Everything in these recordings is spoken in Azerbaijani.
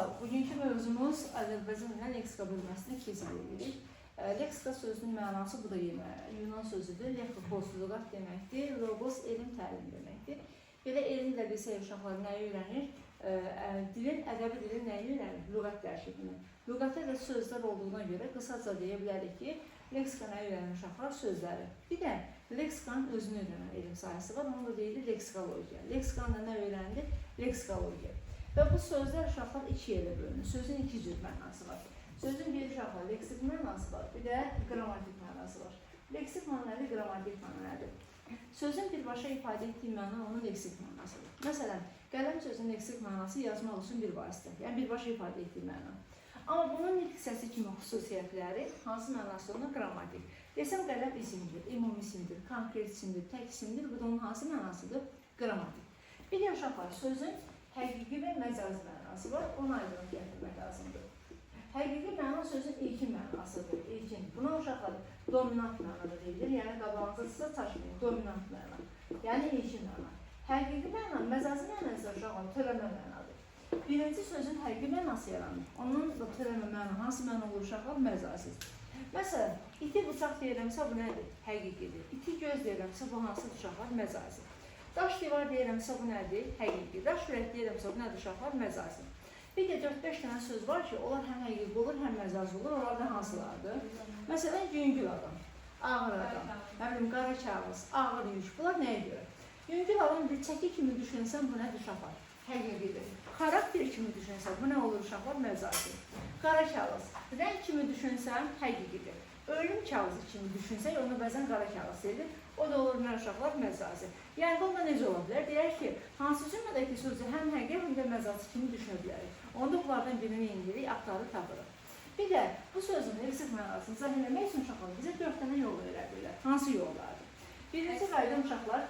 sağ ol. Bugünkü mövzumuz Azərbaycan ilə leksika bölməsini keçid edirik. Leksika sözünün mənası bu da Yunan sözüdür. Leksikos lüğət deməkdir. Logos elm, təlim deməkdir. Belə elmlə bilsə uşaqlar nəyi öyrənir? Ədəbi dilin nəyi öyrənir? Lüğət tərkibini. Lüğətdə də sözlər olduğuna görə qısaca deyə bilərik ki, leksika nəyi öyrənir uşaqlar? Sözləri. Bir də leksikanın özünü öyrənən elm sahəsi var. Onu da deyilir leksikologiya. Leksikanın da nə öyrənir? Leksikologiya. Və bu sözlər uşaqlar iki yerə bölünür. Sözün iki cür mənası var. Sözün bir uşaqlar leksik mənası var, bir də qrammatik mənası var. Leksik mənadır, qrammatik mənadır. Sözün birbaşa ifadə etdiyi məna onun leksik mənasıdır. Məsələn, qələm sözünün leksik mənası yazmaq üçün bir vasitə, yəni birbaşa ifadə etdiyi məna. Amma bunun nitq səsi kimi xüsusiyyətləri hansı mənası onun qrammatik. Desəm qələm isimdir, ümumi isimdir, konkret isimdir, tək isimdir, bu da onun hansı mənasıdır? Qrammatik. Bir də uşaqlar sözün həqiqi və məcazi mənası var, onu aydın gətirmək lazımdır. Həqiqi məna sözün ilkin mənasıdır, ilkin. Buna uşaqlar dominant mənada deyilir, yəni qabağınıza sizə çaşmayın, dominant məna, yəni ilkin məna. Həqiqi məna, məcazi məna isə uşaqlar törəmə mənadır. Birinci sözün həqiqi mənası yaranır, onun da törəmə məna, hansı məna olur uşaqlar? Məcazi. Məsələn, iti bıçaq deyirəmsə bu nədir? Həqiqidir. İti göz deyirəmsə bu hansı uşaqlar? Məcazi. Daş divar deyirəmsə bu nədir? Həqiqi. Daş ürək deyirəmsə bu nədir uşaqlar? Məcazi. Bir də 4-5 dənə söz var ki, onlar həm həqiqi olur, həm məcazi olur. Onlar da hansılardır? Məsələn, yüngül adam, ağır adam, qara kağız, ağır yük. Bunlar nəyə görə? Yüngül adam bir çəki kimi düşünsən bu nədir uşaqlar? Həqiqidir. Xarakter kimi düşünsən bu nə olur uşaqlar? Məcazi. Qara kağız, rəng kimi düşünsən həqiqidir. Ölüm kağızı kimi düşünsək, onu bəzən qara kağız deyilir. O da olur nə uşaqlar? Məcazi. Yəni, onda necə ola bilər? Deyək ki, hansı cümlədəki sözü həm həqiqi, həm də məcazi kimi düşünə bilərik. Onda bunlardan birini indirik, aktarı tapırıq. Bir də bu sözün leksik mənasını izah etmək üçün uşaqlar bizə 4 dənə yol öyrədirlər. Hansı yollardır? Birinci qayda uşaqlar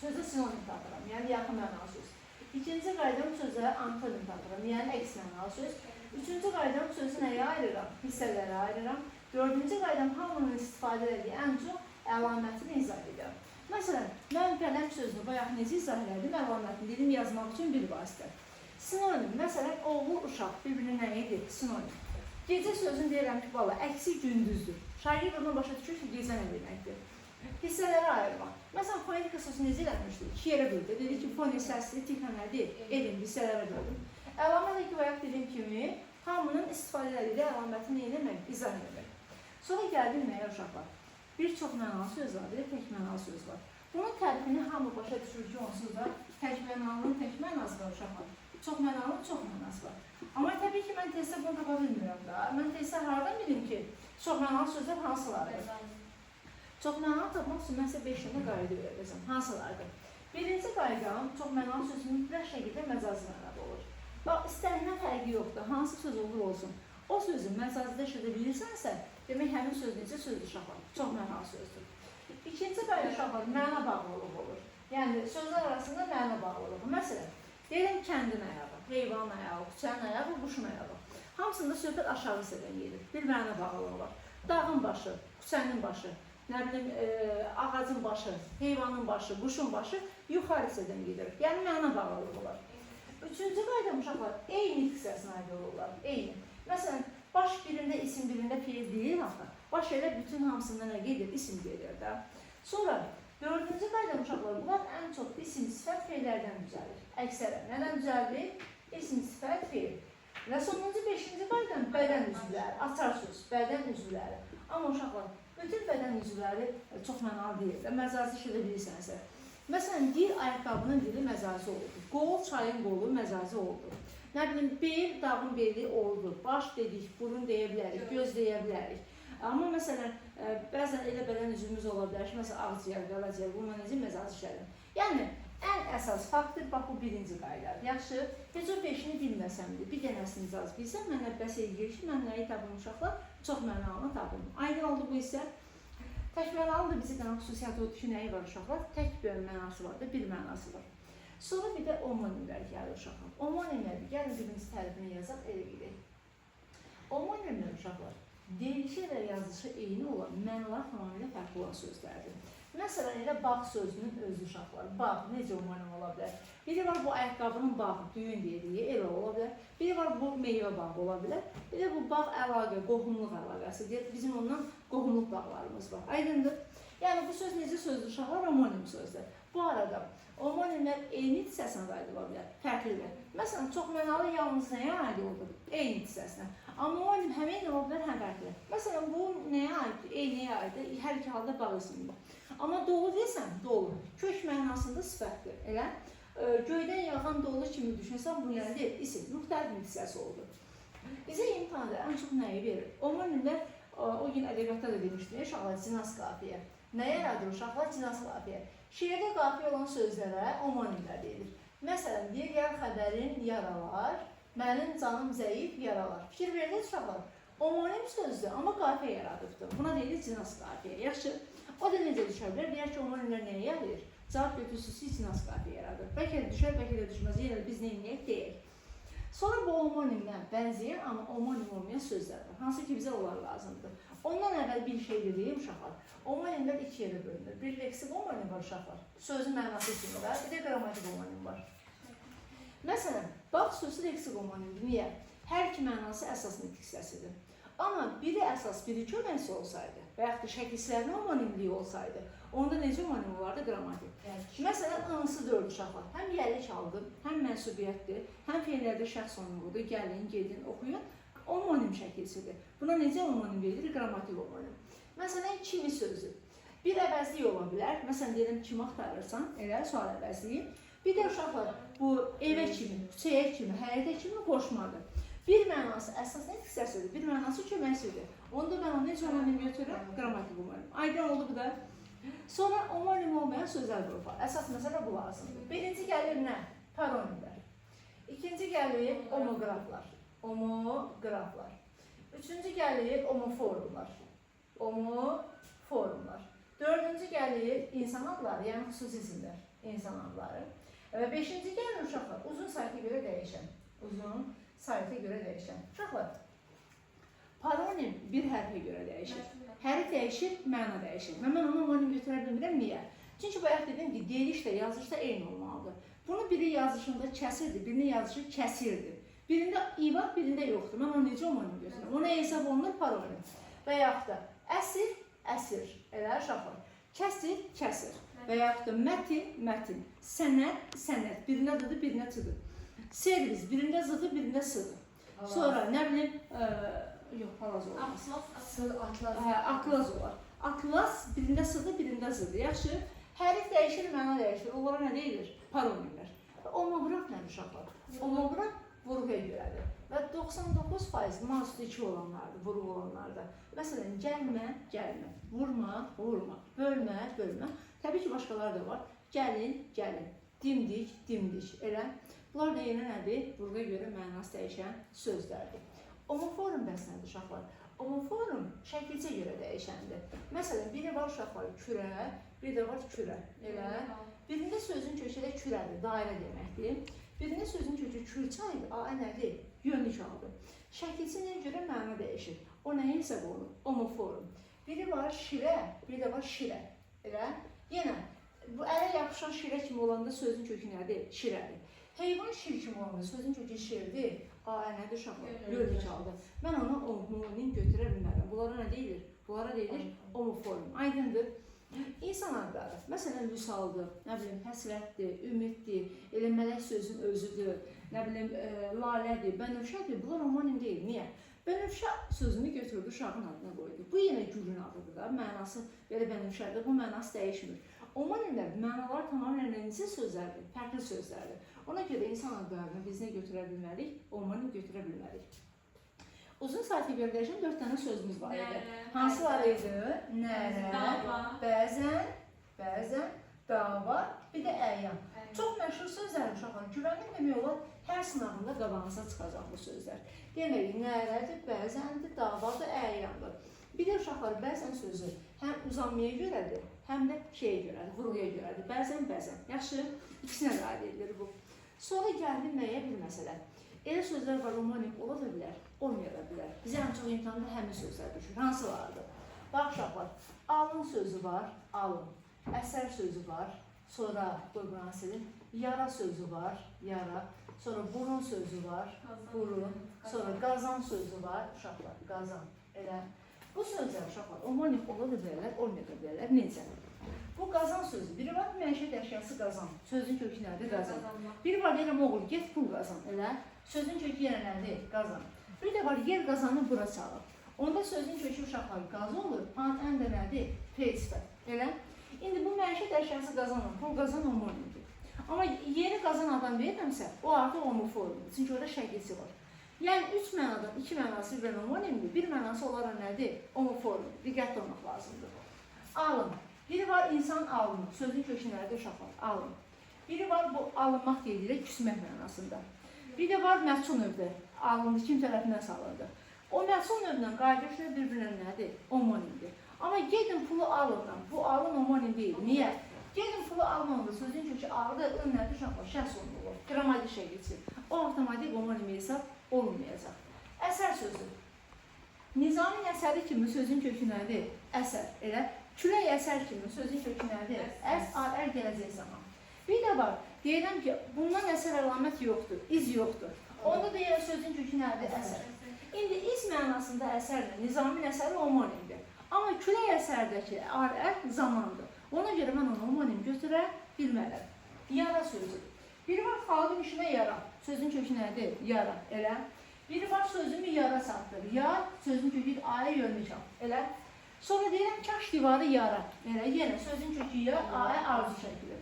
sözə sinonim tapıram, yəni yaxın mənalı söz. İkinci qaydam sözə antonim tapıram, yəni əks mənalı söz. Üçüncü qaydam sözü nəyə ayırıram? Hissələrə ayırıram. Dördüncü qaydam hamının istifadə etdiyi ən çox əlamətini izah edirəm. Məsələn, mən qələm sözünü bayaq necə izah edirəm? Əlamətini dedim yazmaq üçün bir vasitə. Sinonim, məsələn, oğul, uşaq bir-birinə nə edir? Sinonim. Gecə sözünü deyirəm ki, valla, əksi gündüzdür. Şagird ondan başa düşür ki, gecə nə deməkdir? Hissələrə ayırmaq. Məsələn, fonetika sözü necə eləmişdir? İki yerə böldü. Dedi ki, fonik səsli tiplə nədir? Edin, hissələrə böldüm. Əlamət ki, bayaq dediyim kimi, hamının istifadə etdiyi əlamətini eləmək, izah etmək. Sonra gəldim nəyə uşaqlar? Bir çox mənalı söz var, bir də tək mənalı söz var. Bunun tərifini hamı başa düşür ki, onsuz da tək mənalının tək mənası var uşaqlar. Çox mənalının çox mənası var. Amma təbii ki, mən testdə bunu tapa bilmirəm da. Mən testdə haradan bilim ki, çox mənalı sözlər hansılardır? Çox mənalı tapmaq üçün mən sizə 5 dənə qayda verəcəm. Hansılardır? Birinci qaydam, çox mənalı sözün mütləq şəkildə məcazi mənada olur. Bax, istənilən fərqi yoxdur. Hansı söz olur olsun. O sözü məcazidə eşidə bilirsənsə, demək həmin söz necə sözdür uşaqlar? Çox mənalı sözdür. İkinci qayda uşaqlar məna bağlılığı olur. Yəni, sözlər arasında məna bağlılığı. Məsələn, deyirəm kəndin ayağı, heyvanın ayağı, küçənin ayağı, quşun ayağı. Hamısında söhbət aşağı hissədən gedir. Bir məna bağlılığı var. Dağın başı, küçənin başı, nə bilim, ağacın başı, heyvanın başı, quşun başı yuxarı hissədən gedir. Yəni, məna bağlılığı var. Üçüncü qayda uşaqlar eyni hissəsinə aid olurlar. Eyni. Məsələn, baş birində isim, birində fiil deyil axı. Baş elə bütün hamısında nə gedir? İsim gedir də. Sonra, dördüncü qayda uşaqlar, bunlar ən çox isim, sifət, fiillərdən düzəlir. Əksərən, nədən düzəlir? İsim, sifət, fiil. Və sonuncu, beşinci qayda bədən üzvləri, açar söz, bədən üzvləri. Amma uşaqlar, bütün bədən üzvləri çox mənalı deyil də, məcazi eşidə bilirsənsə. Məsələn, dil ayaqqabının dili məcazi oldu. Qol, çayın qolu məcazi oldu. Nə bilim, bel, dağın beli oldu. Baş dedik, burun deyə bilərik, göz deyə bilərik. Amma məsələn, bəzən elə bədən üzvümüz ola bilər ki, məsələn, ağciyər, qalaciyər, bununla necə məcazi işlərim. Yəni, ən əsas faktor, bax, bu birinci qaydadır. Yaxşı, heç o beşini bilməsəmdir, bir dənəsini icaz bilsəm, mənə bəs eləyir ki, mən nəyi tapım uşaqlar? Çox mənalını tapım. Aydın oldu bu isə. Tək mənalı da bizi qanaq xüsusiyyəti odur ki, nəyi var uşaqlar? Tək bir mənası var da, bir mənası var. Sonra bir də omonimlər gəlir uşaqlar. Omonimlər, gəlin birinci tərifini yazaq, elə gedək. Omonimlər uşaqlar, deyilişi və yazışı eyni olan, mənalar tamamilə fərqli olan sözlərdir. Məsələn, elə bağ sözünün özü uşaqlar. Bağ necə omonim ola bilər? Biri var bu ayaqqabının bağı, düyün dediyi, elə ola bilər. Biri var bu meyvə bağı ola bilər. Bir də bu bağ əlaqə, qohumluq əlaqəsi. Bizim ondan qohumluq bağlarımız var. Aydındır. Yəni bu söz necə sözdür uşaqlar? Omonim sözdür. Bu arada omonimlər eyni hissəsinə aid ola bilər, fərqlidir. Məsələn, çoxmənalı yalnız nəyə aid olur? Eyni hissəsinə. Amma omonim həm eyni ola bilər, həm fərqli. Məsələn, bu nəyə aiddir? Eyniyə aiddir. Hər iki halda bağ ismidir. Amma dolu deyəsən, dolu. Kök mənasında sifətdir. Elə göydən yağan dolu kimi düşünsən, bu nədir? İsim, müxtəlif bir hissəsi oldu. Bizə imtihanda ən çox nəyi verir? Omonimlər, o gün ədəbiyyatda da demişdim, uşaqlar cinas qafiyə. Nə yaradır uşaqlar? Cinas qafiyə. Şeirdə qafiyə olan sözlərə omonimlər deyilir. Məsələn, bir yer xəbərin yaralar, mənim canım zəif yaralar. Fikir verilir uşaqlar. Omonim sözdür, amma qafiyə yaradıbdır. Buna deyilir cinas qafiyə. Yaxşı, o da necə düşə bilər? Deyək ki, omonimlər nəyə yarayır? Cavab götürsüz ki, cinas qafiyə yaradır. Bəlkə də düşər, bəlkə də düşməz. Yəni biz neyniyək deyək. Sonra bu omonimdən bənzəyən, amma omonim olmayan sözlər var. Hansı ki, bizə onlar lazımdır. Ondan əvvəl bir şey dediyim uşaqlar. Omonimlər iki yerə bölünür. Bir leksik omonim var uşaqlar. Sözün mənası kimi var. Bir də qrammatik omonim var. Məsələn, bax sözü leksik omonimdir. Niyə? Hər iki mənası əsas nitq hissəsidir. Amma biri əsas, biri köməkçi olsaydı və yaxud da şəkilsizlərin omonimliyi olsaydı, onda necə omonim olardı? Qrammatik. Məsələn, ınsı dörd uşaqlar. Həm yərlik aldı, həm mənsubiyyətdir, həm feillərdə şəxs onluğudur, gəlin, gedin, oxuyun. Omonim şəkilsidir. Buna necə omonim deyilir? Qrammatik omonim. Məsələn, kimi sözü. Bir əvəzlik ola bilər. Məsələn, deyirəm, kimi axtarırsan, elə sual əvəzliyi. Bir də uşaqlar, bu evə kimi, küçəyə kimi, həyətə kimi qoşmadır. Bir mənası əsas nitq hissəsidir, bir mənası köməkçidir. Onda mən onu necə omonim götürürəm? Qrammatik omonim. Aydın oldu bu da. Sonra omonim olmayan sözlər qrupu var. Əsas məsələ bu lazımdır. Birinci gəlir nə? Paronimlər. İkinci gəlir omoqraflar. Omoqraflar. Üçüncü gəlir omoforumlar. Omoforumlar. Dördüncü gəlir insan adları, yəni xüsusi isimlər. İnsan adları. Və beşinci gəlir uşaqlar. Uzun sayta görə dəyişən. Uzun sayta görə dəyişən. Uşaqlar, paronim bir hərfə görə dəyişir. Hərf dəyişir, məna dəyişir. Mən onu omonim götürə bilmirəm. Niyə? Çünki bayaq dedim ki, deyilişdə, yazışda eyni olmalıdır. Bunu biri yazışında kəsirdi, birini yazışı kəsirdi. Birində i var, birində yoxdur. Mən onu necə omonim götürürəm? Ona hesab olunur paronim. Və yaxud da əsir, əsir. Elə uşaqlar. Kəsir, kəsir. Və yaxud da mətin, mətin. Sənət, sənət. Birinə dıdır, birinə tıdır. Servis, birində zıdı, birində sıdı. Sonra, nə bilim, yox, palaz olmaz. Atlas olar. Atlas birində sıdı, birində zıdı. Yaxşı, hərif dəyişir, məna dəyişir. Onlara nə deyilir? Paronimlər. Omoqraf nədir uşaqlar? Omoqraf vurğuya görədir. Və 99% mazda 2 olanlardır, vurğu olanlardır. Məsələn, gəlmə, gəlmə. Vurma, vurma. Bölmə, bölmə. Təbii ki, başqaları da var. Gəlin, gəlin. Dimdik, dimdik. Elə. Bunlar da yenə nədir? Vurğuya görə mənası dəyişən sözlərdir. Omoforum bəs nədir uşaqlar? Omoforum şəkilcə görə dəyişəndir. Məsələn, biri var uşaqlar kürə, bir də var kürə. Elə. Birində sözün kökü də kürədir, dairə deməkdir. Birində sözün kökü kürçaydır, nədir? Yönlük aldı. Şəkilçinə görə məna dəyişir. O nəyə hesab olunur? Omoforum. Biri var şirə, bir də var şirə. Elə. Yenə, bu ələ yapışan şirə kimi olanda sözün kökü nədir? Şirədir. Heyvan şir kimi olanda sözün kökü şirdir. Nədir uşaqlar? Yönlük aldı. Mən ona omonim götürə bilmərəm. Bunlara nə deyilir? Bunlara deyilir omoforum. Aydındır. İnsan adları, məsələn, vüsaldır, nə bilim, həsrətdir, ümiddir, elə mələk sözün özüdür, nə bilim, lalədir, bənövşədir, bunlar omonim deyil. Niyə? Bənövşə sözünü götürdü, uşağın adına qoydu. Bu yenə gülün adıdır da, mənası belə bənövşədir, bu mənası dəyişmir. Omonimlər, mənalar tamamilə necə sözlərdir, fərqli sözlərdir. Ona görə insan adlarını biz nə götürə bilmərik, omonim götürə bilmərik. Uzun saytı gördəyişən 4 dənə sözümüz var idi. Hansılar idi? Nərə, bəzən, dava, bir də əyyan. Çox məşhur sözlər uşaqlar. Güvənlik demək olar, hər sınavında qabağınıza çıxacaq bu sözlər. Demək, nərədir, bəzəndir, davadır, əyyandır. Bir də uşaqlar, bəzən sözü həm uzanmaya görədir, həm də şeyə görədir, vurğuya görədir. Bəzən. Yaxşı, ikisinə də aid edilir bu. Sonra gəldi nəyə bir məsələ. Elə sözlər var, omonim ola da bilər, olmaya da bilər. Bizə ən çox imtihanda həmin sözlər düşür. Hansılardır? Bax uşaqlar, alın sözü var, alın. Əsər sözü var. Sonra qoyqanasıdır. Yara sözü var. Yara. Sonra burun sözü var. Burun. Sonra qazan sözü var. Uşaqlar. Qazan. Elə. Bu sözlər uşaqlar omonim ola da bilərlər, olmaya da bilərlər. Necə? Bu qazan sözü. Biri var məişət əşyası qazan. Sözün kökü nədir? Qazan. Biri var deyirəm oğul get pul qazan. Elə. Sözün kökü yenə nədir? Qazan. Bir də var yer qazanı bura çalır. Onda sözün kökü uşaqlar qazı olur. Ən də nədir? P sifət. Elə. İndi bu məişət əşyası qazanır. Pul qazan omonimdir. Amma yeri qazan adam verirəmsə, o artıq homoformdur. Çünki orada şəkilsi var. Yəni 3 mənadan 2 mənası bir homonimdir. Bir mənası olaraq nədir? Homoformdur. Diqqətli olmaq lazımdır. Alın. Biri var insan alını. Sözün kökü nədir uşaqlar? Alın. Biri var bu alınmaq deyilir, küsmək mənasında. Bir də var məsul növdə. Alındı kim tərəfindən salındı. O məsul növlə qardaşlar bir-birinin nədir? Homonimdir. Amma gedin pulu alın. Bu alın homonim deyil. Niyə? Gedin pulu almanda sözün kökü aldı, ön nədir uşaqlar? Şəxs olmalı. Qrammatik şəkilsi. O avtomatik homonim hesab olmayacaq. Əsər sözü. Nizami əsəri kimi sözün kökü nədir? Əsər. Elə külək əsər kimi sözün kökü nədir? Əs-ar gələcək zaman. Bir də var. Deyirəm ki, bundan əsər əlamət yoxdur, iz yoxdur. Onda deyirəm sözün kökü nədir? Əsər. İndi iz mənasında əsərlə Nizamin əsəri homonimdir. Amma külək əsərdəki ar-ər zamandır. Ona görə mən onu homonim götürə bilmərəm. Yara sözü. Biri var xalqın işinə yara. Sözün kökü nədir? Yara. Elə. Biri var sözümü yara satdır. Ya sözün kökü aya yönlükəm. Elə. Sonra deyirəm kaş divarı yara. Elə. Yenə sözün kökü ya aya arzu şəkili.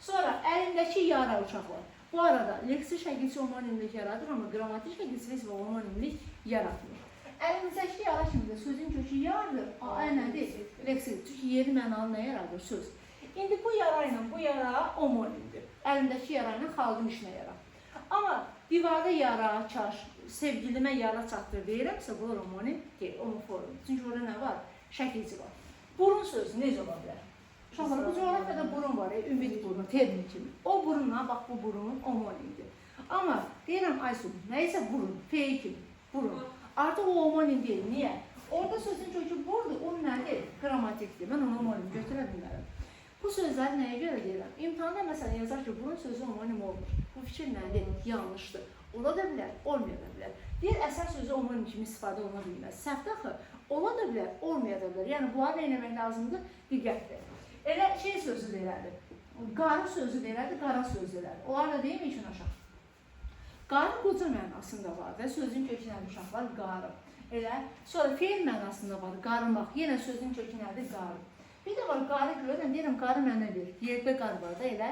Sonra əlindəki yara uşaqlar. Bu arada leksi şəkilsi homonimlik yaradır, amma qrammatik şəkilsi homonimlik yaratmır. Əlimizdəki yara kimi də sözün kökü yardır. Aya nədir? Leksidir. Çünki yeri mənalı nə yaradır? Söz. İndi bu yara ilə bu yara homonimdir. Əlimdəki yara ilə xalqın işinə yara. Amma divada yara, kaş, sevgilimə yara çatdır deyirəmsə, bu homonim deyil, homoformdur. Çünki orada nə var? Şəkilci var. Burun sözü necə ola bilər? Uşaqlar, bu coğrafiyada burun var, ümid burnu, termin kimi. O burunla, bax bu burun homonimdir. Amma deyirəm Aysun, nəysə burun, feyi kimi, burun. Artıq o homonim deyil. Niyə? Orada sözün kökü burdur, o nədir? Qrammatikdir. Mən onu homonim götürə bilmərəm. Bu sözləri nəyə görə deyirəm? İmtihanda məsələn yazar ki, bunun sözü homonim olmur. Bu fikir nədir? Yanlışdır. Ola da bilər, olmaya da bilər. Deyir, əsər sözü homonim kimi istifadə oluna bilməz. Səhvdə axı, ola da bilər, olmaya da bilər. Yəni, bunları eləmək lazımdır, diqqətli. Elə şey sözü deyilərdir. Qarı sözü deyilərdir, qara sözü deyilərdir. Onlar da deyim üçün aşağı. Qarı qoca mənasında var və sözün kökü nədir uşaqlar? Qarı. Elə. Sonra feil mənasında var, qarmaq. Yenə sözün kökü nədir? Qarı. Bir də var, qarı görürəm, deyirəm, qarı mənə verir. Yerdə qarı var da elə.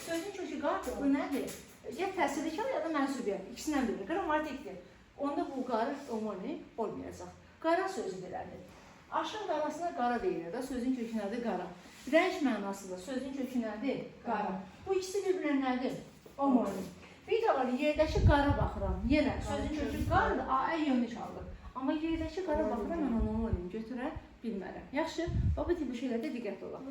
Sözün kökü qardır, bu nədir? Ya təsirlikar ya da mənsubiyyət. İkisindən biri. Qrammatikdir. Onda bu qarı homonim olmayacaq. Qara sözü deyilərdir. Aşın qarasına qara deyilir də, sözün kökü nədir? Qara. Rəng mənasında sözün kökü nədir? Qara. Bu ikisi bir-birinin nədir? Homonim. Bir də var, yerdəki qara baxıram. Yenə sözün kökü qardır, A-ə yönlü çalır. Amma yerdəki qara baxıram, mən onu homonim götürə bilmərəm. Yaxşı, bu tipi şeylərdə diqqət olaq.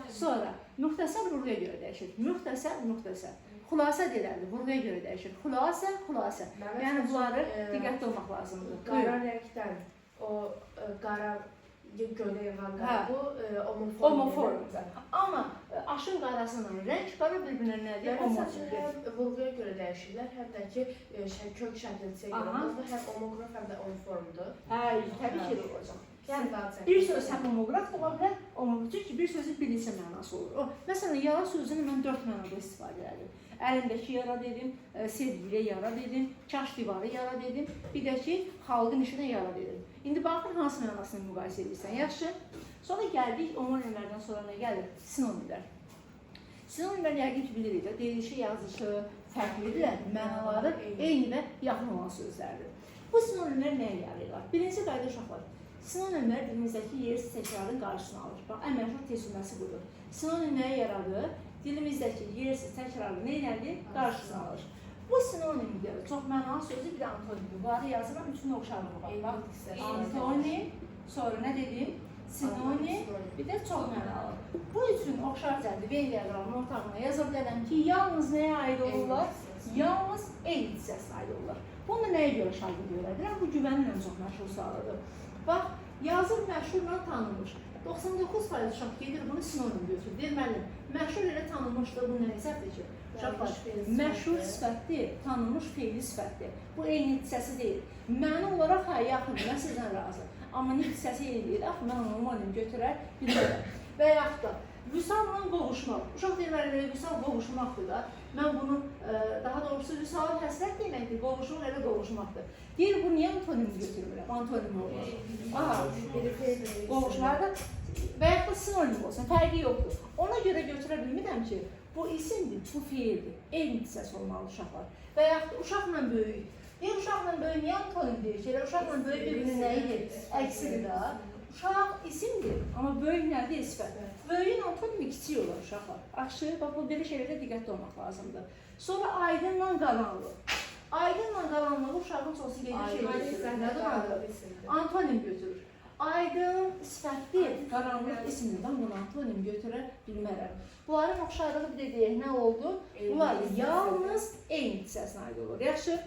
Sonra, müxtəsər vurğuya görə dəyişir. Müxtəsər. Xülasə deyilərdir, vurğuya görə dəyişir. Xülasə. Yəni, bunları diqqətli olmaq lazımdır. Qara rəngdən, o qara gölə yığan qara, bu homoformdur. Amma aşın qarasının rəng qara bir-birinə nədir? Homoformdur. Həm vurğuya görə dəyişirlər, həm də ki, kök şəkilsiyə görə olmaz, həm homoqraf, həm də homoformdur. Təbii ki, olacaq. Yəni, bir söz həm homoqraf da ola bilər, çünki bir sözün bir neçə mənası olur. Məsələn, yara sözünü mən 4 mənada istifadə edirəm. Əlimdəki yara dedim, sevgilə yara dedim, kaş divarı yara dedim, bir də ki, xalqın işinə yara dedim. İndi baxın, hansı mənasını müqayisə edirsən, yaxşı. Sonra gəldik, homonimlərdən sonra nə gəlir? Sinonimlər. Sinonimlər yəqin ki, bilirik də, deyilişi, yazışı fərqlidirlər, mənaları eyni və yaxın olan sözlərdir. Bu sinonimlər nəyə yarayırlar? Birinci qayda uşaqlar. Sinonimlər dilimizdəki yersiz təkrarın qarşısını alır. Bax, ən məşhur tezcüməsi budur. Sinonim nəyə yaradır? Dilimizdəki yersiz təkrarın neylədir? Qarşısını alır. Bu sinonimdir. Çox mənalı sözü bir də antonimdir. Bunları yazıram, üçünün oxşarlığı var. Antonim, sonra nə dedim? Sinonim, bir də çox mənalı. Bu üçün oxşar cəldi və diaqramın ortağına yaza bilərəm ki, yalnız nəyə aid olurlar? Yalnız eyni hissəsinə aid olurlar. Bunu nəyə görə şagird öyrədirəm? Bu güvənin ən çox məşhur sualıdır. Bax, Yazır məşhurla tanınmış. 99% uşaq gedir bunu sinonim götürür. Deyir müəllim, məşhur ilə tanınmışdır, bu nə hesabdır ki? Uşaqlar, məşhur sifətdir, tanınmış feili sifətdir. Bu eyni hissəsi deyil. Məna olaraq hə, yaxındır, mən sizdən razı. Amma nə hissəsi eyni deyil, axı mən onu müəllim götürər, bilmirəm. Və yaxud da, vüsalla qovuşmaq. Uşaq deyir müəllim, vüsal qovuşmaqdır da. Mən bunu, daha doğrusu vüsal həsrət deməkdir, qovuşmaq elə qovuşmaqdır. Deyir, bu niyə antonimi götürmürəm? Antonim olmaz. Aha, qovuşlarda və yaxud da sinonim olsun, fərqi yoxdur. Ona görə götürə bilmirəm ki, bu isimdir, bu fiildir. Eyni hissəsi olmalı uşaqlar. Və yaxud da uşaqla böyük. Deyir, uşaqla böyük niyə antonim deyir ki? Uşaqla böyük bir-birinin nəyidir? Əksidir da. Uşaq isimdir, amma böyük nədir? Sifət. Böyüyün antonimi kiçik olur uşaqlar. Axşı, bax, bu belə şeylərdə diqqətli olmaq lazımdır. Sonra aydınla qaranlıq. Aydınla qaranlığı uşağın çoxsu gedir şey götürür. Nədir? Antonim götürür. Aydın sifətli, qaranlıq isimdən bunu antonim götürə bilmərəm. Bunların oxşarlığı bir də deyək, nə oldu? Bunlar yalnız eyni hissəsinə aid olur. Yaxşı.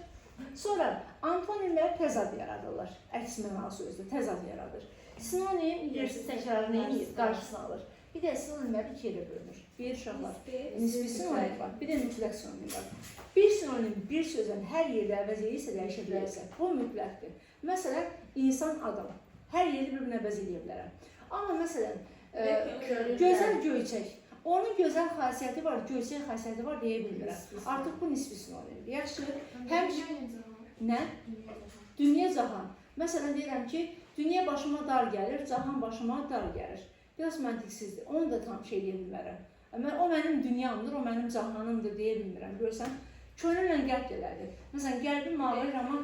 Sonra antonimlər təzad yaradırlar. Əks mənalı sözdür, təzad yaradır. Sinonim yersiz təkrarı neyini qarşısına alır. Bir də sinonimlər iki yerə bölünür. Bir uşaqlar, nisbi sinonim var, bir də mütləq sinonim var. Bir sinonim bir sözün hər yerdə əvəz edirsə, dəyişə bilərsə, bu mütləqdir. Məsələn, insan, adam. Hər yeri bir-birinə əvəz edə bilərəm. Amma məsələn, gözəl göyçək. Onun gözəl xasiyyəti var, göyçək xasiyyəti var deyə bilmirəm. Artıq bu nisbi sinonimdir. Yaxşı, nə? Dünya cahan. Məsələn, deyirəm ki, dünya başıma dar gəlir, cahan başıma dar gəlir. Biraz məntiqsizdir. Onu da tam şey deyə bilmərəm. O mənim dünyamdır, o mənim cahanımdır deyə bilmirəm. Görürsən, könüllə qəlb deyilərdir. Məsələn, qəlbin mavi, amma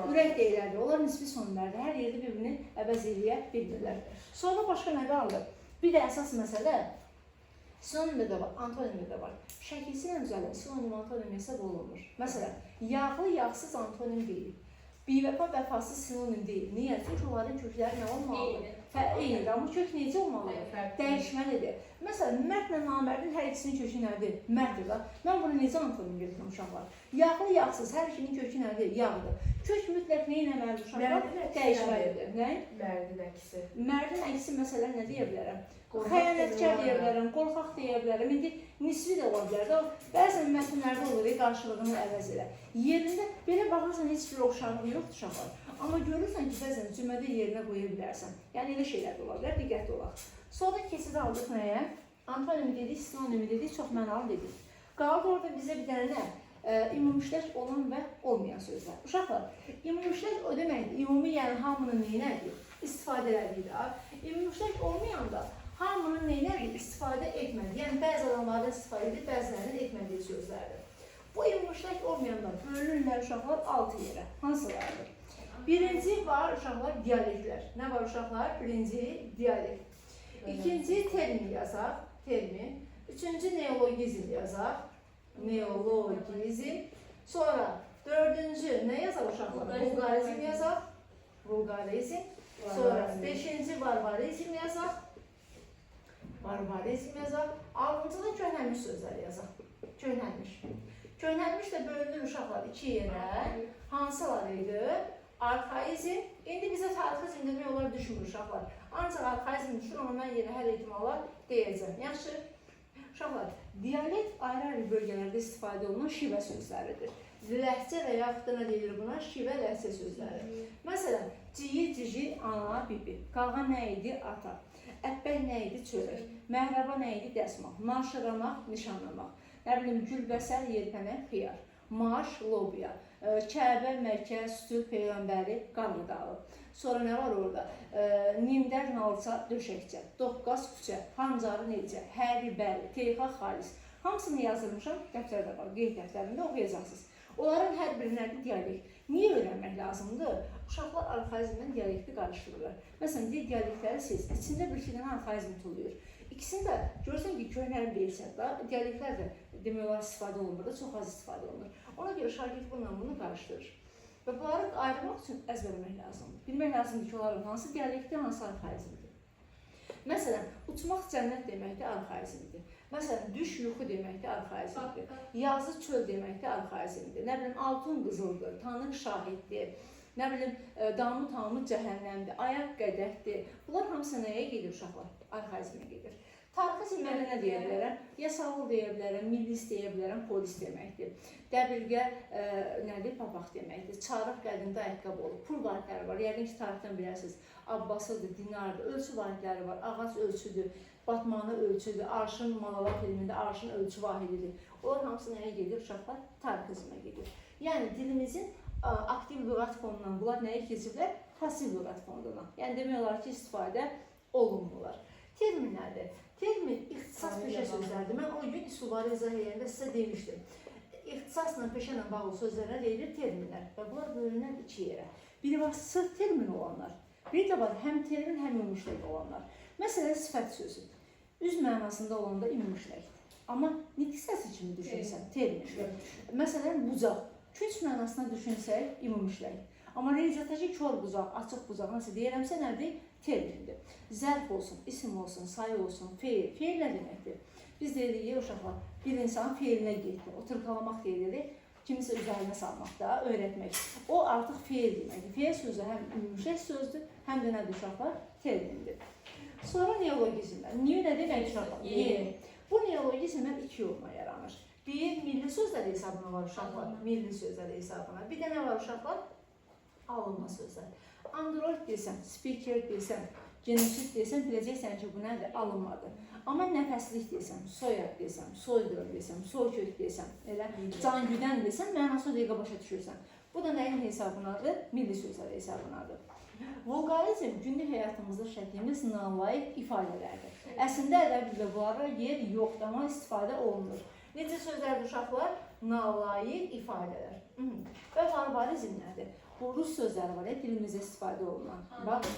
ürək deyilərdir. Onlar nisbi sonlardır. Hər yerdə bir-birini əvəz eləyə bilmirlər. Sonra başqa nə qalır? Bir də əsas məsələ, sinonimdə də var, antonimdə də var. Şəkilsi ilə düzələn sinonim antonim hesab olunmur. Məsələn, yağlı, yağsız antonim deyil. Bivəfa, vəfasız sinonim deyil. Niyə? Çünki onların kökləri nə olmalıdır? Eynidir, amma kök necə olmalıdır? Dəyişməlidir. Məsələn, mərdlə namərdin hər ikisinin kökü nədir? Mərddir da. Mən bunu necə antonim götürüm uşaqlar? Yağlı, yağsız hər ikisinin kökü nədir? Yağdır. Kök mütləq nə ilə mərdin uşaqlar? Dəyişməlidir. Nə? Mərdin əksi. Mərdin əksi məsələn nə deyə bilərəm? Xəyanətkar deyə bilərəm, qorxaq deyə bilərəm. İndi nisbi də ola bilər də. Bəzən mətnlərdə olur, qarşılığını əvəz elə. Yerində belə baxırsan heç bir oxşarlığı yoxdur uşaqlar. Amma görürsən ki, bəzən cümlədə yerinə qoya bilərsən. Yəni elə şeylər də ola bilər, diqqətli olaq. Sonra keçid aldıq nəyə? Antonimi dedik, sinonimi dedik, çox mənalı dedik. Qaldı orada bizə bir dənə nə? Ümumüşləş olan və olmayan sözlər. Uşaqlar, ümumüşləş o deməkdir, ümumi yəni hamının neyinədir? İstifadələri də. Ümumüşləş olmayanda hamının neyinədir? İstifadə etmədi. Yəni bəzi adamlardan istifadə edir, bəzilərinin etmədiyi sözlərdir. Bu ümumüşləş olmayanda bölünürlər uşaqlar 6 yerə. Hansılardır? Birinci var uşaqlar dialektlər. Nə var uşaqlar? Birinci dialekt. İkinci termin yazaq. Termin. Üçüncü neologizm yazaq. Neologizm. Sonra dördüncü nə yazaq uşaqlar? Vulgarizm yazaq. Vulgarizm. Sonra beşinci barbarizm yazaq. Barbarizm yazaq. Altıncı da köhnəlmiş sözlər yazaq. Köhnəlmiş. Köhnəlmiş də bölünür uşaqlar iki yerə. Hansılar idi? Arxaizm. İndi bizə tarixizm demək olar düşmür uşaqlar. Ancaq arxaizm düşür, amma mən yerə hər ehtimallar deyəcəm. Yaxşı. Uşaqlar, dialekt ayrı-ayrı bölgələrdə istifadə olunan şivə sözləridir. Ləhcə və yaxud da nə deyilir buna? Şivə, ləhcə sözləri. Məsələn, ciyi, cici, ana, bibi. Qalğan nə idi? Ata. Əppək nə idi? Çörək. Məhrəba nə idi? Dəsmal. Marşıramaq, nişanlamaq. Nə bilim, gülbəsər, yelpənək, xiyar. Marş, lobiya. Kəbə, Məkkə, Sütül, Peyğəmbəri, Qarlıdağı. Sonra nə var orada? Nimdər, Nalça, Döşəkcə, Doqqaz, Küçə, Hancarı, Necə, Həri, Bəli, Teyxa, Xalis. Hamısını yazılmışam, dəftərdə var, qeyd dəftərində oxuyacaqsınız. Onların hər birinədir dialekt. Niyə öyrənmək lazımdır? Uşaqlar arxaizmlə dialekti qarışdırırlar. Məsələn, dialektləri siz, içində bir şeydən arxaizm tutulur. İkisini də görürsən ki, köhnəlin deyilsən də, dialektlər də demək olar istifadə olunmur da, çox az istifadə olunur. Ona görə şagird bununla bunu qarışdırır. Və bunları ayırmaq üçün əzbərləmək lazımdır. Bilmək lazımdır ki, onların hansı dialekti, hansı arxaizmdir. Məsələn, uçmaq cənnət deməkdir, arxaizmdir. Məsələn, düş yuxu deməkdir, arxaizmdir. Yazı çöl deməkdir, arxaizmdir. Nə bilim, altın qızıldır, tanrı şahiddir. nə bilim, damı tamı cəhənnəmdir, ayaq qədəhdir. Bunlar hamısı nəyə gedir uşaqlar? Arxaizmə gedir. Tarixizm mənə nə deyə bilərəm? Yasavul deyə bilərəm, millis deyə bilərəm, polis deməkdir. Dəbilqə nədir? Papaq deməkdir. Çarıq qədimdə ayaqqabı olur. Pul vahidləri var. Yəqin ki, tarixdən bilirsiniz. Abbasıdır, dinardır, ölçü vahidləri var. Ağac ölçüdür, batmanı ölçüdür, arşın Malala filmində arşın ölçü vahididir. Onlar hamısı nəyə gedir? Uşaqlar tarixizmə gedir. Yəni dilimizin aktiv lüğət fonundan bunlar nəyə keçiblər? Pasiv lüğət fonundan. Yəni demək olar ki, istifadə olunmular. Terminlərdir. Termin ixtisas peşə sözlərdir. Mən o gün üsulları izah edəndə sizə demişdim. İxtisasla, peşə ilə bağlı sözlərə deyilir terminlər və bunlar bölünən iki yerə. Biri var sırf termin olanlar, bir də var həm termin, həm ümumüşləq olanlar. Məsələn, sifət sözü. Üz mənasında olanda ümumüşləqdir. Amma nitq səsi kimi düşünsən, termindir. Məsələn, bucaq. Künc mənasına düşünsək, ümumüşləq. Amma riyaziyyatdakı kör bucaq, açıq bucaq, nasıl deyirəmsə nədir? Termindir. Zərf olsun, isim olsun, sayı olsun, feil. Feil nə deməkdir? Biz deyirik, uşaqlar, bir insanın feilinə getdi. O tırqalamaq deyirik, kimisə üzərinə salmaq da, öyrətmək. O artıq feil deməkdir. Feil sözü həm ümumüşləq sözdür, həm də nədir uşaqlar? Termindir. Sonra neologizmlər. Niyə nə demək uşaqlar? Yeni. Bu neologizmlər iki yolla yaranır. Bir, milli sözlər hesabına var uşaqlar. Milli sözlər hesabına. Bir də nə var uşaqlar? Alınma sözlər. Android desəm, speaker desəm, genosid desəm, biləcəksən ki, bu nədir? Alınmadır. Amma nəfəslik desəm, soyad desəm, soyqırım desəm, soykök desəm, elə cangüdən desəm, mənası o dəqiqə başa düşürsən. Bu da nəyin hesabınadır? Milli sözlər hesabınadır. Vulqarizm günlük həyatımızda şəklimiz nalayiq ifadələrdir. Əslində ədəbdə bunlara yer yoxdur, amma istifadə olunur. Necə sözlərdir uşaqlar? Nalayiq ifadələr. Və barbarizm nədir? Bu rus sözləri var, dilimizdə istifadə olunan. Bax,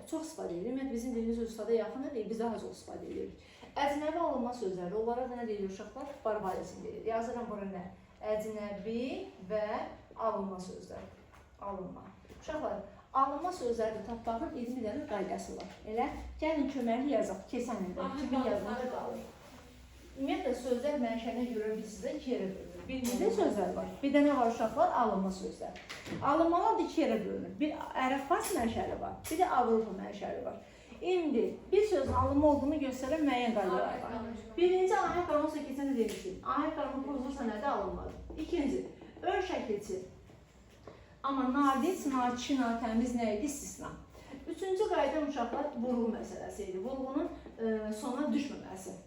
çox istifadə edirik. Ümumiyyətlə, bizim dilimiz ustada yaxın deyil, biz daha çox istifadə edirik. Əcnəbi alınma sözləri, onlara da nə deyilir uşaqlar? Barbarizm deyilir. Yazıram bura nə? Əcnəbi və alınma sözləri. Alınma. Uşaqlar, alınma sözləri tapmağın 20 dənə qaydası var. Elə, gəlin köməkli yazaq, keçən ildə, 2000 yazında qalır. Ümumiyyətlə, sözlər mənşəlinə görə biz sizə iki yerə bölünür. Birinci sözlər var. Bir də nə var uşaqlar? Alınma sözlər. Alınmalar da iki yerə bölünür. Bir ərəb-fars mənşəli var, bir də Avropa mənşəli var. İndi bir sözün alınma olduğunu göstərən müəyyən qaydalar var. Birinci, ahəng qanunsa keçən də demişdik. Ahəng qanunu pozulursa nədə alınmalı? İkinci, ön şəkilçi. Amma nadis, nakişi, natəmiz nə idi? İstisna. Üçüncü qayda uşaqlar vurğu məsələsi idi. Vurğunun sona düşməməsi.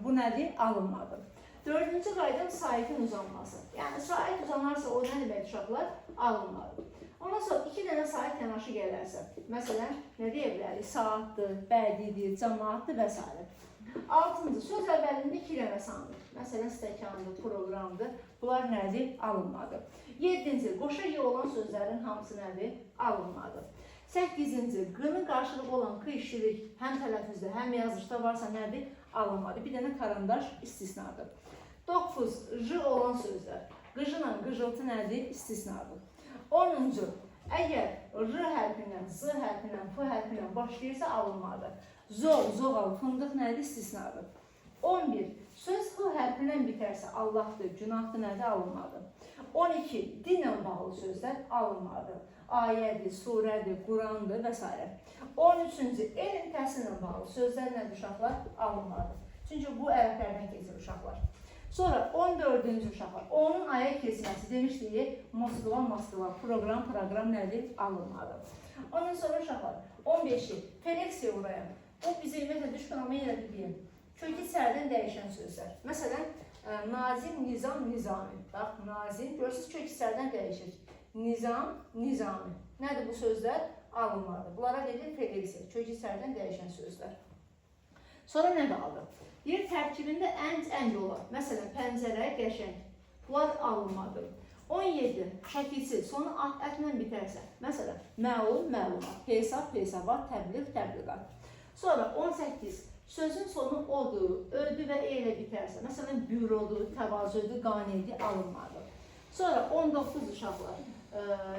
Bu nədir? Alınmadı. Dördüncü qayda saitin uzanması. Yəni, sait uzanarsa o nə demək uşaqlar? Alınmadı. Ondan sonra iki dənə sait yanaşı gələrsə, məsələn, nə deyə bilərik? Saatdır, bədidir, cəmaatdır və s. Altıncı, söz əvvəlində iki dənə sandır. Məsələn, stəkandır, proqramdır. Bunlar nədir? Alınmadı. Yedinci, qoşa y olan sözlərin hamısı nədir? Alınmadı. 8-ci, qının qarşılığı olan q işçilik həm tələffüzdə, həm yazışda varsa nədir? Alınmadı. Bir dənə karandaş istisnadır. 9, j olan sözlər. Qıcıla qıcıltı nədir? İstisnadır. 10-cu, əgər r hərfindən, z hərfindən, f hərfindən başlayırsa alınmadı. Zor, zoğal, fındıq nədir? İstisnadır. 11, söz h hərfindən bitərsə Allahdır, günahdır nədir? Alınmadı. 12, dinlə bağlı sözlər alınmadı. Ayədir, surədir, Qurandır və s. 13-cü, elm təhsillə bağlı sözlər nədir uşaqlar? Alınmadı. Çünki bu ərəblərdən keçir uşaqlar. Sonra 14-cü uşaqlar, onun aya keçməsi demişdik, Moskva, proqram nədir? Alınmadı. Ondan sonra uşaqlar, 15-i, feleksiya uğrayan. Bu bizə ümumiyyətlə düşmən, amma yenə də deyim. Kökü sərdən dəyişən sözlər. Məsələn, nazim, nizam, nizami. Bax, nazim, görürsünüz, kökü sərdən dəyişir. Nizam, nizami. Nədir bu sözlər? Alınmadı. Bunlara deyilir feleksiya, kökü sərdən dəyişən sözlər. Sonra nə qaldı? Yer tərkibində ənc olar. Məsələn, pəncərə, qəşəng. Bunlar alınmadı. 17. Şəkilsiz, sonu ətlə bitərsə. Məsələn, məlum, məlumat, hesab, hesabat, təbliğ, təbliğat. Sonra 18. Sözün sonu odur, ödü və e ilə bitərsə. Məsələn, bürodur, təvazödür, qaneydir, alınmadı. Sonra 19 uşaqlar.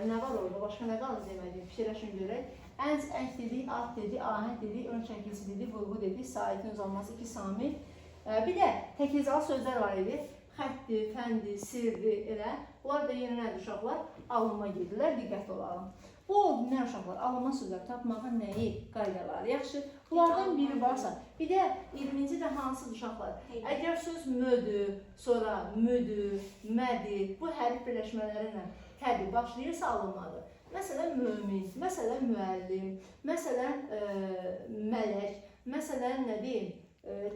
Nə var orada? Başqa nə qalır deməliyim? Fikirləşin görək. Ənc, ənc dedik, alt dedik, ahəng dedik, ön şəkilsi dedik, vurğu dedik, saitin uzanması, iki samil. Bir də təkrizalı sözlər var idi. Xətdir, fəndir, sirdir, elə. Bunlar da yenə nədir uşaqlar? Alınma gedirlər, diqqət olalım. Bu dinləyən uşaqlar alınma sözlər tapmağın nəyi? Qaydaları yaxşı. Bunlardan biri varsa, bir də 20-ci də hansıdır uşaqlar? Əgər söz mödür, sonra müdür, mədir, bu hərf birləşmələri ilə təbii başlayırsa alınmadır. Məsələn, mömin, məsələn, müəllim, məsələn, mələk, məsələn, nə deyim,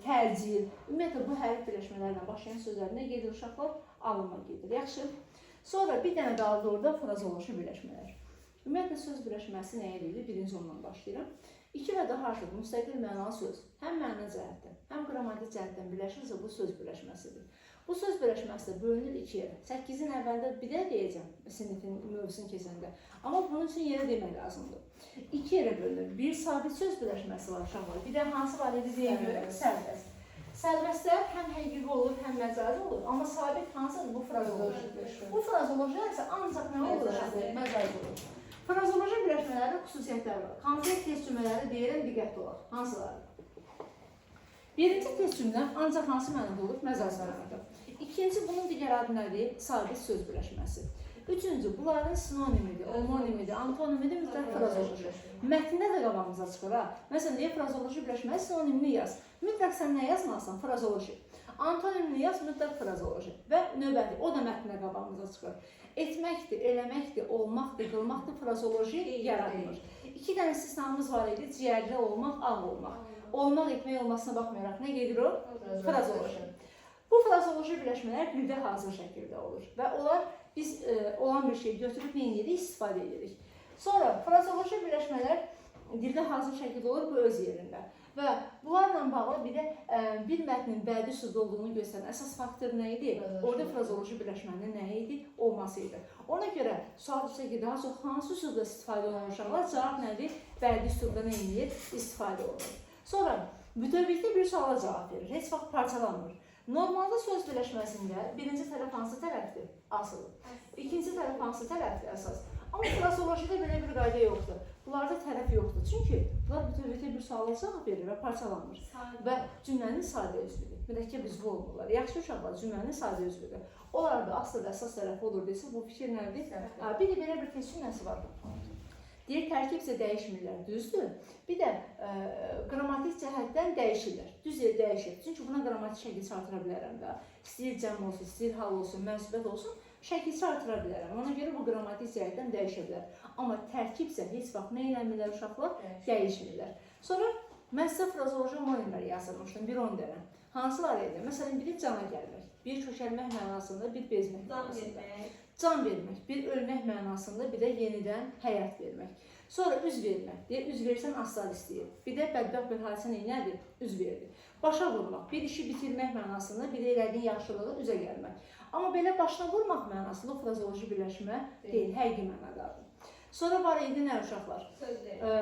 təcil. Ümumiyyətlə, bu hərf birləşmələrlə başlayan sözlərlə gedir uşaqlar, alınma gedir. Yaxşı. Sonra bir dənə qaldı orada frazoloji birləşmələr. Ümumiyyətlə, söz birləşməsi nəyə deyilir? Birinci ondan başlayıram. 2 və daha artıq müstəqil mənalı söz həm məna cəhətdən, həm qrammatik cəhətdən birləşirsə, bu söz birləşməsidir. Bu söz birləşməsi də bölünür 2 yerə. 8-in əvvəldə bir də deyəcəm, sinifin mövzusunu keçəndə. Amma bunun üçün yerə demək lazımdır. 2 yerə bölünür. Bir sabit söz birləşməsi var uşaqlar. Bir də hansı var idi deyə görək? Sərbəst. Sərbəstlər həm həqiqi olur, həm məcazi olur. Amma sabit hansıdır? Bu frazoloji. Bu frazoloji isə ancaq nə olur? Məcazi olur. Frazoloji birləşmələrdə xüsusiyyətlər var. Konkret test cümlələri deyirəm, diqqətli olaq. Hansılardır? Birinci test cümlə ancaq hansı mənada olur? Məcazi mənada. İkinci, bunun digər adı nədir? Sabit söz birləşməsi. Üçüncü, bunların sinonimidir, homonimidir, antonimidir, mütləq frazoloji. Mətndə də qabağımıza çıxır. Məsələn, deyə frazoloji birləşməsi sinonimini yaz. Mütləq sən nə yazmalısan? Frazoloji. Antonimini yaz, mütləq frazoloji. Və növbəti, o da mətndə qabağımıza çıxır. Etməkdir, eləməkdir, olmaqdır, qılmaqdır, frazoloji yaradılır. 2 dənə istisnamız var idi, ciyərli olmaq, ağ olmaq. Olmaq, etmək olmasına baxmayaraq nə gedir o? Frazoloji. Bu frazoloji birləşmələr dildə hazır şəkildə olur və onlar biz olan bir şeyi götürüb nə edirik? İstifadə edirik. Sonra frazoloji birləşmələr dildə hazır şəkildə olur, bu öz yerində. Və bunlarla bağlı bir də bir mətnin bədii sözdə olduğunu göstərən əsas faktor nə idi? Orada frazoloji birləşmənin nə idi? Olması idi. Ona görə sual düşsə ki, daha çox hansı sözdə istifadə olunur uşaqlar? Cavab nədir? Bədii sözdə nə edir? İstifadə olunur. Sonra bütövlükdə bir suala cavab verir. Heç vaxt parçalanmır. Normalda söz birləşməsində birinci tərəf hansı tərəfdir? Asılı. İkinci tərəf hansı tərəfdir? Əsas. Amma frazolojide belə bir qayda yoxdur. Bunlarda tərəf yoxdur. Çünki bunlar bütövlükdə bir suala cavab verir və parçalanmır. Və cümlənin sadə özlüdür. Mürəkkəb üzvü olmurlar. Yaxşı uşaqlar cümlənin sadə özlüdür. Onlar da asıl və əsas tərəfi olur desə, bu fikir nədir? Bir də belə bir test cümləsi var. Deyir, tərkib isə dəyişmirlər, düzdür. Bir də qrammatik cəhətdən dəyişirlər. Düz yer dəyişir. Çünki buna qrammatik şəkil artıra bilərəm də. İstəyir cəm olsun, istəyir hal olsun, mənsubət olsun, şəkil artıra bilərəm. Ona görə bu qrammatik cəhətdən dəyişə bilər. Amma tərkib isə heç vaxt nə eləmirlər uşaqlar? Dəyişmirlər. Sonra mən sizə frazoloji homonimləri yazılmışdım, 1-10 dənə. Hansılar idi? Məsələn, biri cana gəlmək, bir kökəlmək mənasında, bir bezmək mənasında. Can vermək, bir ölmək mənasında, bir də yenidən həyat vermək. Sonra üz vermək, deyir, üz versən aslar istəyir. Bir də bədbəxt bir hadisə nədir? Üz verdi. Başa vurmaq, bir işi bitirmək mənasında, bir də elədiyin yaxşılığı üzə gəlmək. Amma belə başına vurmaq mənasında o frazoloji birləşmə deyil, həqiqi mənadadır. Sonra var idi nə uşaqlar?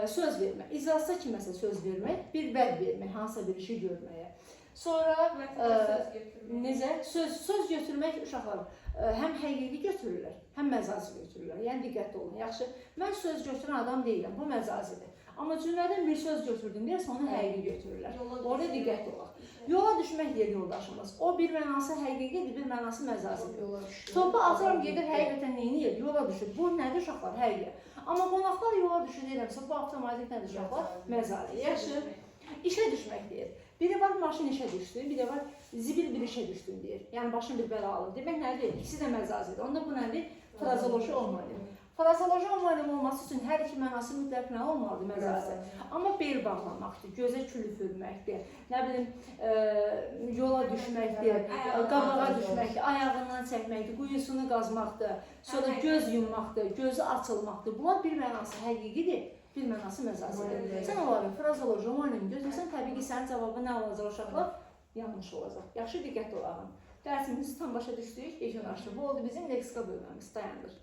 Söz vermək. İcrasda kiməsə söz vermək, bir vəd vermək, hansısa bir işi görməyə. Sonra necə? Söz götürmək uşaqlar həm həqiqi götürürlər, həm məcazi götürürlər. Yəni diqqətli olun. Yaxşı, mən söz götürən adam deyiləm, bu məcazidir. Amma cümlədən bir söz götürdüm deyəsə onu həqiqi götürürlər. Orada diqqətli olaq. Yola düşmək deyir yoldaşımız. O bir mənası həqiqidir, bir mənası məcazidir. Topu atıram gedir, həqiqətən neyini yola düşür. Bu nədir uşaqlar? Həqiqi. Amma qonaqlar yola düşür deyirəmsə, bu avtomatik nədir uşaqlar? Məcazi. Yaxşı. İşə düşmək deyir. Biri var maşın işə düşdü, bir də var zibil bir işə düşdün deyir. Yəni başın bir bəla alır. Demək nədir? İkisi də məcazidir. Onda bu nədir? Frazoloji olmalıdır. Frazoloji olması üçün hər iki mənası mütləq nə olmalıdır? Məcazi. Amma bel bağlamaqdır, gözə kül üfürməkdir, nə bilim, yola düşməkdir, qabağa düşməkdir, ayağından çəkməkdir, quyusunu qazmaqdır, sonra göz yummaqdır, gözü açılmaqdır. Bunlar bir mənası həqiqidir. Bir mənası məcazidir. Sən onları frazoloji, homonim gözləsən, təbii ki, sənin cavabı nə olacaq uşaqlar? Yanlış olacaq. Yaxşı, diqqətli olağın. Dərsimizi tam başa düşdük, yekunlaşdıq. Bu oldu bizim leksika bölməmiz. Dayandır.